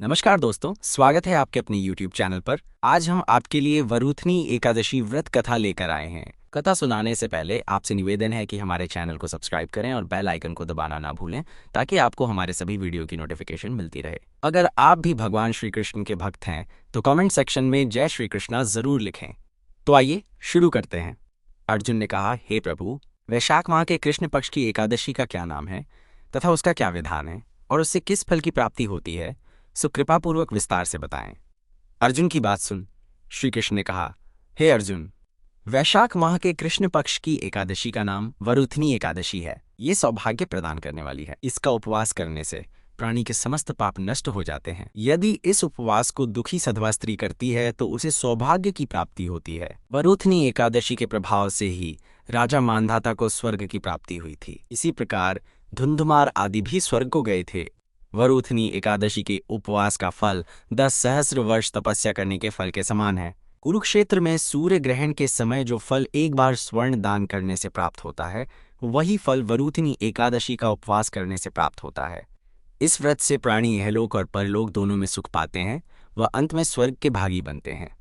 नमस्कार दोस्तों, स्वागत है आपके अपने YouTube चैनल पर। आज हम आपके लिए वरुथनी एकादशी व्रत कथा लेकर आए हैं। कथा सुनाने से पहले आपसे निवेदन है कि हमारे चैनल को सब्सक्राइब करें और बेल आइकन को दबाना ना भूलें ताकि आपको हमारे सभी वीडियो की नोटिफिकेशन मिलती रहे। अगर आप भी भगवान श्री कृष्ण के भक्त हैं तो कमेंट सेक्शन में जय श्री कृष्णा जरूर लिखें। तो आइए शुरू करते हैं। अर्जुन ने कहा, हे प्रभु, वैशाख माह के कृष्ण पक्ष की एकादशी का क्या नाम है तथा उसका क्या विधान है और उससे किस फल की प्राप्ति होती है, सो कृपा पूर्वक विस्तार से बताएं। अर्जुन की बात सुन श्री कृष्ण ने कहा, हे अर्जुन, वैशाख माह के कृष्ण पक्ष की एकादशी का नाम वरुथनी एकादशी है। ये सौभाग्य प्रदान करने वाली है। इसका उपवास करने से प्राणी के समस्त पाप नष्ट हो जाते हैं। यदि इस उपवास को दुखी सधवा स्त्री करती है तो उसे सौभाग्य की प्राप्ति होती है। वरुथनी एकादशी के प्रभाव से ही राजा मांधाता को स्वर्ग की प्राप्ति हुई थी। इसी प्रकार धुंधुमार आदि भी स्वर्ग को गए थे। वरुथनी एकादशी के उपवास का फल 10 सहस्र वर्ष तपस्या करने के फल के समान है। कुरुक्षेत्र में सूर्य ग्रहण के समय जो फल एक बार स्वर्ण दान करने से प्राप्त होता है, वही फल वरुथनी एकादशी का उपवास करने से प्राप्त होता है। इस व्रत से प्राणी इहलोक और परलोक दोनों में सुख पाते हैं, वह अंत में स्वर्ग के भागी बनते हैं।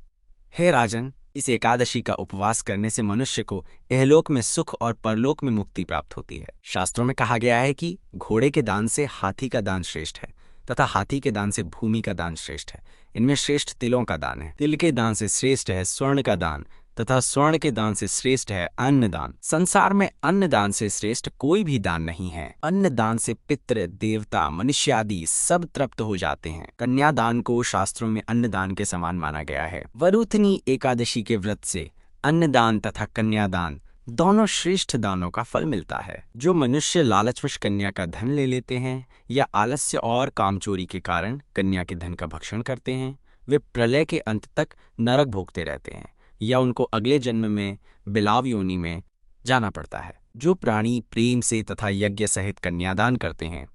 हे राजन, इस एकादशी का उपवास करने से मनुष्य को इहलोक में सुख और परलोक में मुक्ति प्राप्त होती है। शास्त्रों में कहा गया है कि घोड़े के दान से हाथी का दान श्रेष्ठ है तथा हाथी के दान से भूमि का दान श्रेष्ठ है। इनमें श्रेष्ठ तिलों का दान है। तिल के दान से श्रेष्ठ है स्वर्ण का दान तथा स्वर्ण के दान से श्रेष्ठ है अन्न दान। संसार में अन्न दान से श्रेष्ठ कोई भी दान नहीं है। अन्न दान से पितृ, देवता, मनुष्य आदि सब तृप्त हो जाते हैं। कन्यादान को शास्त्रों में अन्न दान के समान माना गया है। वरुथनी एकादशी के व्रत से अन्नदान तथा कन्यादान दोनों श्रेष्ठ दानों का फल मिलता है। जो मनुष्य लालचवश कन्या का धन ले लेते हैं या आलस्य और कामचोरी के कारण कन्या के धन का भक्षण करते हैं, वे प्रलय के अंत तक नरक भोगते रहते हैं या उनको अगले जन्म में बिलाव योनि में जाना पड़ता है। जो प्राणी प्रेम से तथा यज्ञ सहित कन्यादान करते हैं,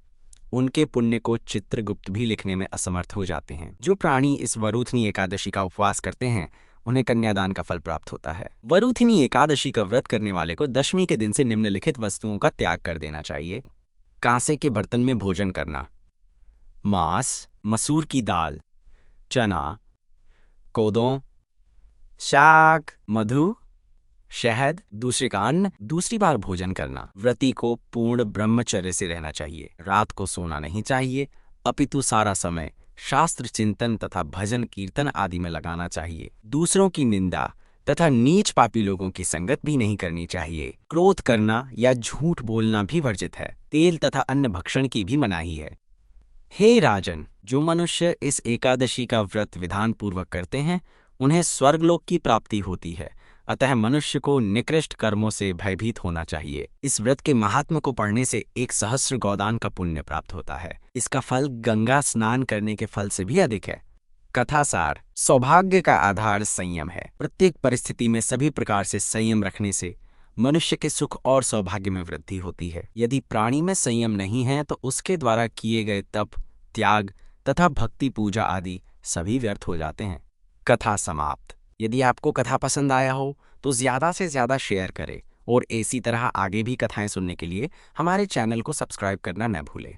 उनके पुण्य को चित्रगुप्त भी लिखने में असमर्थ हो जाते हैं। जो प्राणी इस वरुथनी एकादशी का उपवास करते हैं, उन्हें कन्यादान का फल प्राप्त होता है। वरुथनी एकादशी का व्रत करने वाले को दशमी के दिन से निम्नलिखित वस्तुओं का त्याग कर देना चाहिए। कांसे के बर्तन में भोजन करना, मांस, मसूर की दाल, चना, कोदों, शाक, मधु, शहद, दूसरे का अन्न दूसरी बार भोजन करना। व्रती को पूर्ण ब्रह्मचर्य से रहना चाहिए। रात को सोना नहीं चाहिए, अपितु सारा समय शास्त्र चिंतन तथा भजन कीर्तन आदि में लगाना चाहिए। दूसरों की निंदा तथा नीच पापी लोगों की संगत भी नहीं करनी चाहिए। क्रोध करना या झूठ बोलना भी वर्जित है। तेल तथा अन्न भक्षण की भी मनाही है। हे राजन, जो मनुष्य इस एकादशी का व्रत विधान पूर्वक करते हैं, उन्हें स्वर्गलोक की प्राप्ति होती है। अतः मनुष्य को निकृष्ट कर्मों से भयभीत होना चाहिए। इस व्रत के महात्म को पढ़ने से 1 सहस्र गौदान का पुण्य प्राप्त होता है। इसका फल गंगा स्नान करने के फल से भी अधिक है। कथासार, सौभाग्य का आधार संयम है। प्रत्येक परिस्थिति में सभी प्रकार से संयम रखने से मनुष्य के सुख और सौभाग्य में वृद्धि होती है। यदि प्राणी में संयम नहीं है तो उसके द्वारा किए गए तप, त्याग तथा भक्ति पूजा आदि सभी व्यर्थ हो जाते हैं। कथा समाप्त। यदि आपको कथा पसंद आया हो तो ज़्यादा से ज़्यादा शेयर करें और इसी तरह आगे भी कथाएं सुनने के लिए हमारे चैनल को सब्सक्राइब करना न भूलें।